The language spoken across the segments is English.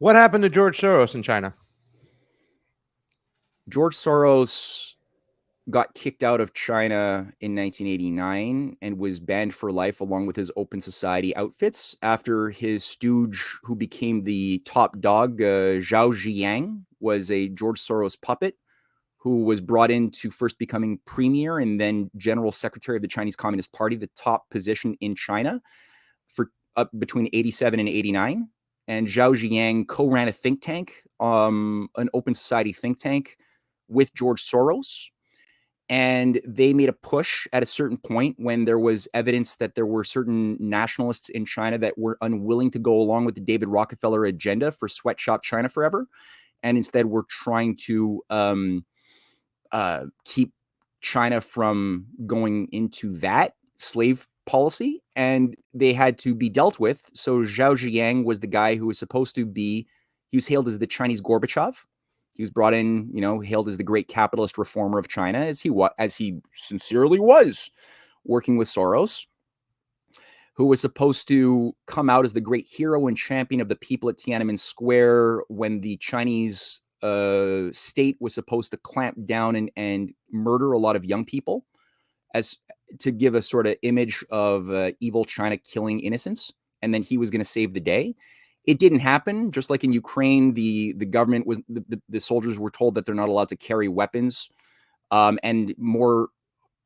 What happened to George Soros in China? George Soros got kicked out of China in 1989 and was banned for life along with his open society outfits after his stooge, who became the top dog, Zhao Ziyang, was a George Soros puppet who was brought in to first becoming premier and then general secretary of the Chinese Communist Party, the top position in China for between 87 and 89. And Zhao Ziyang co-ran a think tank, an open society think tank with George Soros. And they made a push at a certain point when there was evidence that there were certain nationalists in China that were unwilling to go along with the David Rockefeller agenda for sweatshop China forever. And instead were trying to keep China from going into that slave policy. And they had to be dealt with. So Zhao Ziyang was the guy who was supposed to be, he was hailed as the Chinese Gorbachev. He was brought in, hailed as the great capitalist reformer of China, as he sincerely was, working with Soros, who was supposed to come out as the great hero and champion of the people at Tiananmen Square when the Chinese state was supposed to clamp down and murder a lot of young people, as to give a sort of image of evil China killing innocents. And then he was going to save the day. It didn't happen. Just like in Ukraine, the government was, the soldiers were told that they're not allowed to carry weapons. And more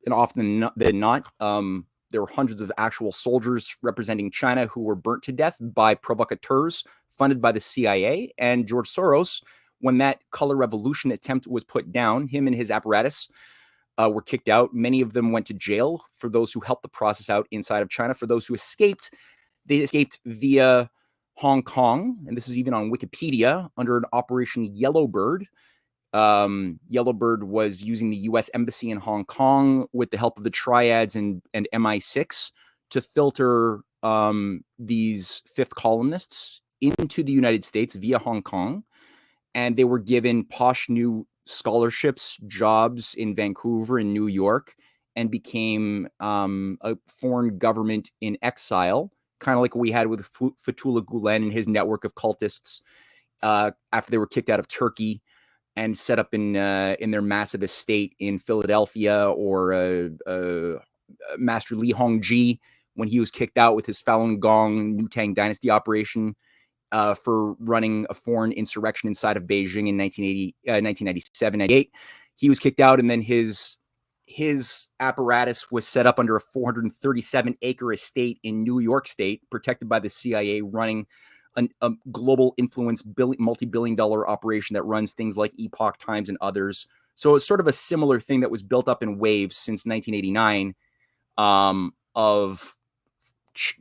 and often than not, there were hundreds of actual soldiers representing China who were burnt to death by provocateurs funded by the CIA. And George Soros, when that color revolution attempt was put down, him and his apparatus were kicked out. Many of them went to jail. For those who helped the process out inside of China, for those who escaped, they escaped via Hong Kong, and this is even on Wikipedia, under an Operation Yellowbird. Yellowbird was using the U.S. Embassy in Hong Kong with the help of the Triads and MI6 to filter these fifth columnists into the United States via Hong Kong. And they were given posh new scholarships, jobs in Vancouver and New York, and became a foreign government in exile, kind of like we had with Fethullah Gulen and his network of cultists after they were kicked out of Turkey and set up in their massive estate in Philadelphia, or Master Li Hongji when he was kicked out with his Falun Gong New Tang Dynasty operation for running a foreign insurrection inside of Beijing in 1997, 98. He was kicked out, and then his apparatus was set up under a 437-acre estate in New York State, protected by the CIA, running a global influence multi-billion-dollar operation that runs things like Epoch Times and others. So it's sort of a similar thing that was built up in waves since 1989 of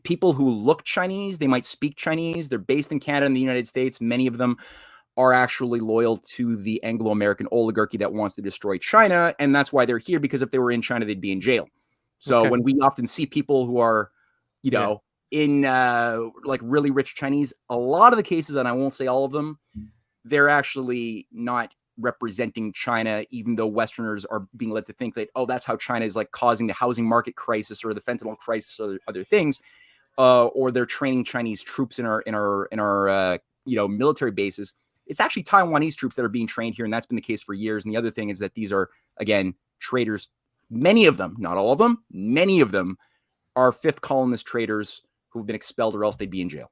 people who look Chinese. They might speak Chinese. They're based in Canada and the United States. Many of them are actually loyal to the Anglo-American oligarchy that wants to destroy China. And that's why they're here, because if they were in China, they'd be in jail. So when we often see people who are, in like really rich Chinese, a lot of the cases, and I won't say all of them, they're actually not representing China, even though Westerners are being led to think that, oh, that's how China is like causing the housing market crisis or the fentanyl crisis or other things, or they're training Chinese troops in our military bases. It's actually Taiwanese troops that are being trained here, and that's been the case for years. And the other thing is that these are, again, traitors. Many of them, not all of them, many of them are fifth columnist traitors who've been expelled, or else they'd be in jail.